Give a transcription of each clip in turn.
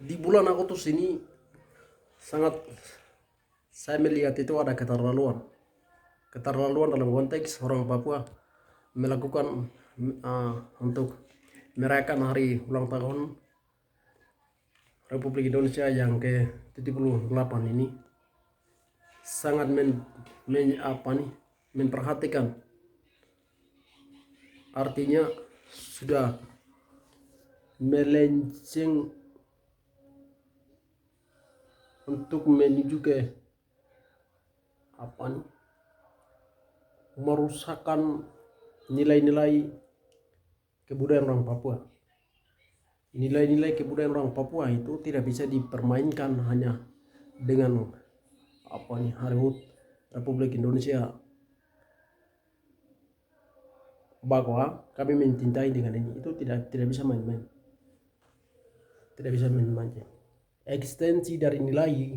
Di bulan Agustus ini sangat saya melihat itu ada keterlaluan dalam konteks orang Papua melakukan untuk merayakan hari ulang tahun Republik Indonesia yang ke-78 ini sangat memperhatikan, artinya sudah melenceng untuk menuju ke merusakkan nilai-nilai kebudayaan orang Papua. Nilai-nilai kebudayaan orang Papua itu tidak bisa dipermainkan hanya dengan hari HUT Republik Indonesia, bahwa kami mencintai dengan ini. Itu tidak bisa main-main. Tidak bisa main-main. Ekstensi dari nilai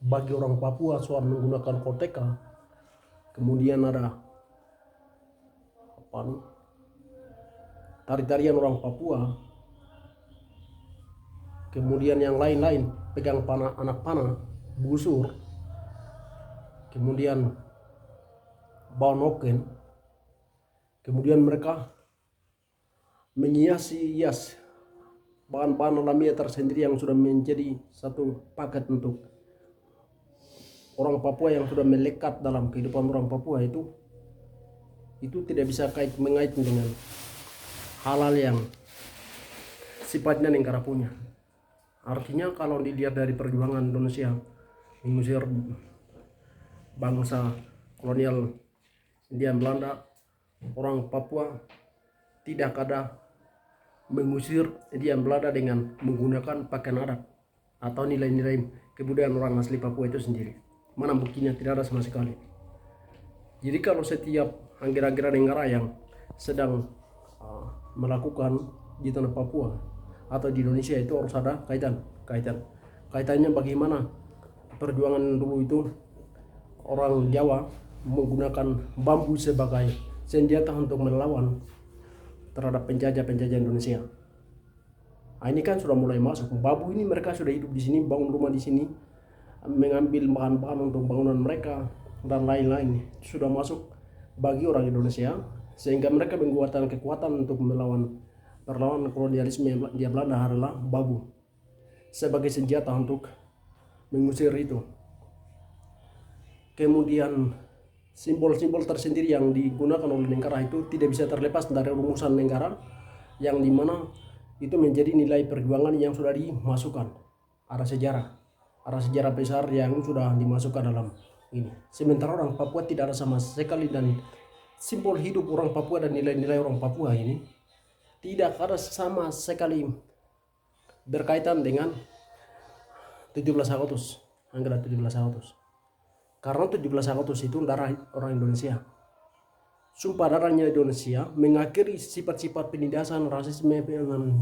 bagi orang Papua soal menggunakan koteka, kemudian ada tari-tarian orang Papua, kemudian yang lain-lain, pegang panah, anak panah, busur, kemudian bawa noken, kemudian mereka menghias bahan-bahan alamiah tersendiri yang sudah menjadi satu paket untuk orang Papua yang sudah melekat dalam kehidupan orang Papua. Itu tidak bisa mengait dengan hal-hal yang sifatnya negara punya. Artinya kalau dilihat dari perjuangan Indonesia mengusir bangsa kolonial India Belanda, orang Papua tidak ada mengusir India Belanda dengan menggunakan pakaian adat atau nilai-nilai kebudayaan orang asli Papua itu sendiri. Mana buktinya? Tidak ada sama sekali. Jadi kalau setiap anggaran negara yang sedang melakukan di tanah Papua atau di Indonesia itu harus ada kaitannya bagaimana perjuangan dulu itu orang Jawa menggunakan bambu sebagai senjata untuk melawan terhadap penjajah Indonesia. Ini kan sudah mulai masuk. Bambu ini mereka sudah hidup di sini, bangun rumah di sini, mengambil bahan-bahan untuk bangunan mereka dan lain-lain. Sudah masuk bagi orang Indonesia, sehingga mereka menguatkan kekuatan untuk melawan kolonialisme India Belanda adalah bambu sebagai senjata untuk mengusir itu. Kemudian simbol-simbol tersendiri yang digunakan oleh negara itu tidak bisa terlepas dari rumusan negara, yang dimana itu menjadi nilai perjuangan yang sudah dimasukkan. Ada sejarah besar yang sudah dimasukkan dalam ini. Sementara orang Papua tidak ada sama sekali, dan simbol hidup orang Papua dan nilai-nilai orang Papua ini tidak ada sama sekali berkaitan dengan 17 Agustus, anggaran 17 Agustus. Karena 17 Agustus itu darah orang Indonesia. Sumpah darahnya Indonesia mengakhiri sifat-sifat penindasan, rasisme,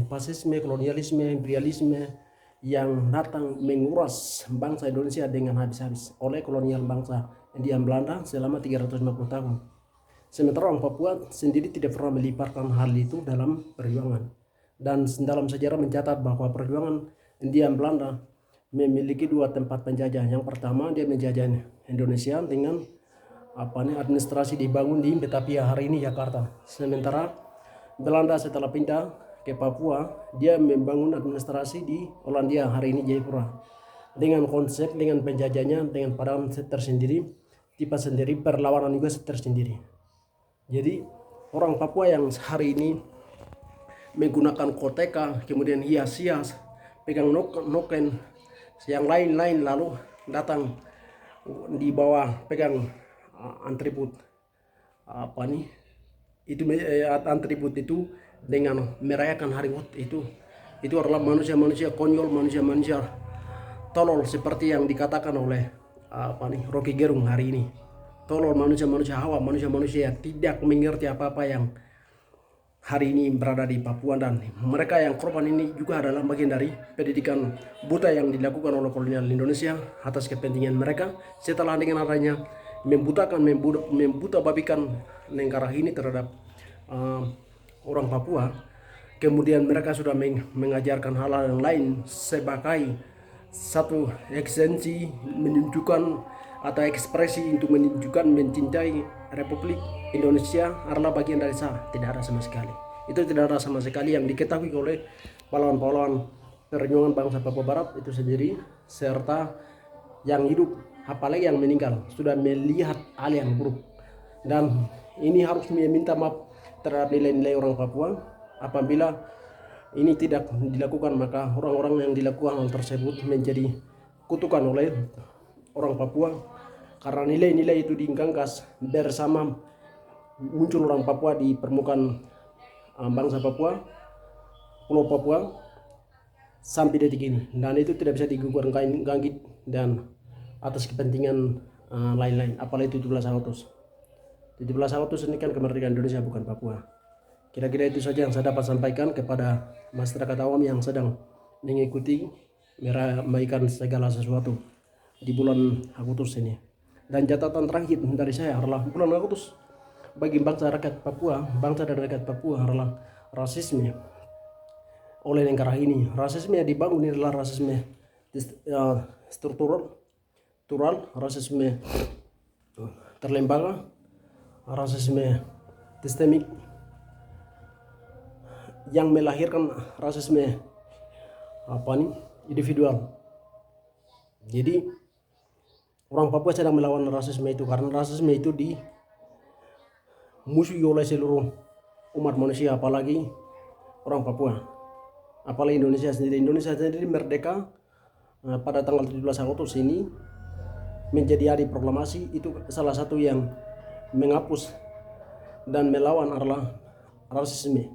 fasisme, kolonialisme, imperialisme yang datang menguras bangsa Indonesia dengan habis-habis oleh kolonial bangsa India Belanda selama 350 tahun. Sementara orang Papua sendiri tidak pernah melibatkan hal itu dalam perjuangan. Dan dalam sejarah mencatat bahwa perjuangan India Belanda memiliki dua tempat penjajah. Yang pertama, dia menjajah Indonesia dengan administrasi dibangun di Batavia, hari ini Jakarta. Sementara Belanda setelah pindah ke Papua, dia membangun administrasi di Hollandia, hari ini Jayapura, dengan konsep, dengan penjajahnya, dengan pandangan tersendiri, tipe sendiri, perlawanan juga tersendiri. Jadi orang Papua yang hari ini menggunakan koteka, kemudian hias-hias, pegang noken, yang lain-lain, lalu datang di bawah pegang atribut atribut itu dengan merayakan hari HUT itu adalah manusia-manusia konyol, manusia-manusia tolol, seperti yang dikatakan oleh Rocky Gerung hari ini. Tolol, manusia-manusia hawa, manusia-manusia yang tidak mengerti apa-apa yang hari ini berada di Papua. Dan mereka yang korban ini juga adalah bagian dari pendidikan buta yang dilakukan oleh kolonial Indonesia atas kepentingan mereka, setelah dengan adanya membuta babikan negara ini terhadap orang Papua. kemudian mereka sudah mengajarkan hal-hal yang lain sebagai satu esensi menunjukkan atau ekspresi untuk menunjukkan mencintai Republik Indonesia adalah bagian dari saya. Tidak ada sama sekali. Itu tidak ada sama sekali yang diketahui oleh pahlawan-pahlawan perjuangan bangsa Papua Barat itu sendiri, serta yang hidup apalagi yang meninggal sudah melihat hal yang buruk, dan ini harus meminta maaf terhadap nilai-nilai orang Papua. Apabila ini tidak dilakukan, maka orang-orang yang dilakukan hal tersebut menjadi kutukan oleh orang Papua, karena nilai-nilai itu digangkas bersama muncul orang Papua di permukaan bangsa Papua, Pulau Papua sampai detik ini, dan itu tidak bisa digugurkan gangit dan atas kepentingan lain-lain, apalagi 17 Agustus. 17 Agustus ini kan kemerdekaan Indonesia, bukan Papua. Kira-kira itu saja yang saya dapat sampaikan kepada masyarakat awam yang sedang mengikuti meramaikan segala sesuatu di bulan Agustus ini. Dan catatan terakhir dari saya adalah bulan Agustus bagi bangsa rakyat Papua, bangsa dan rakyat Papua adalah rasisme oleh negara ini. Rasisme yang dibangun ini adalah rasisme struktural, rasisme terlembaga, rasisme sistemik yang melahirkan rasisme individual. Jadi orang Papua sedang melawan rasisme itu, karena rasisme itu dimusuhi oleh seluruh umat manusia, apalagi orang Papua, apalagi Indonesia sendiri. Indonesia sendiri merdeka pada tanggal 17 Agustus ini menjadi hari proklamasi. Itu salah satu yang menghapus dan melawan adalah rasisme,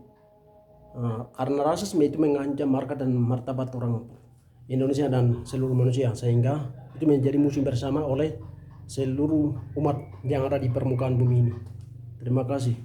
karena rasisme itu mengancam martabat dan martabat orang Indonesia dan seluruh manusia, sehingga itu menjadi musuh bersama oleh seluruh umat yang ada di permukaan bumi ini. Terima kasih.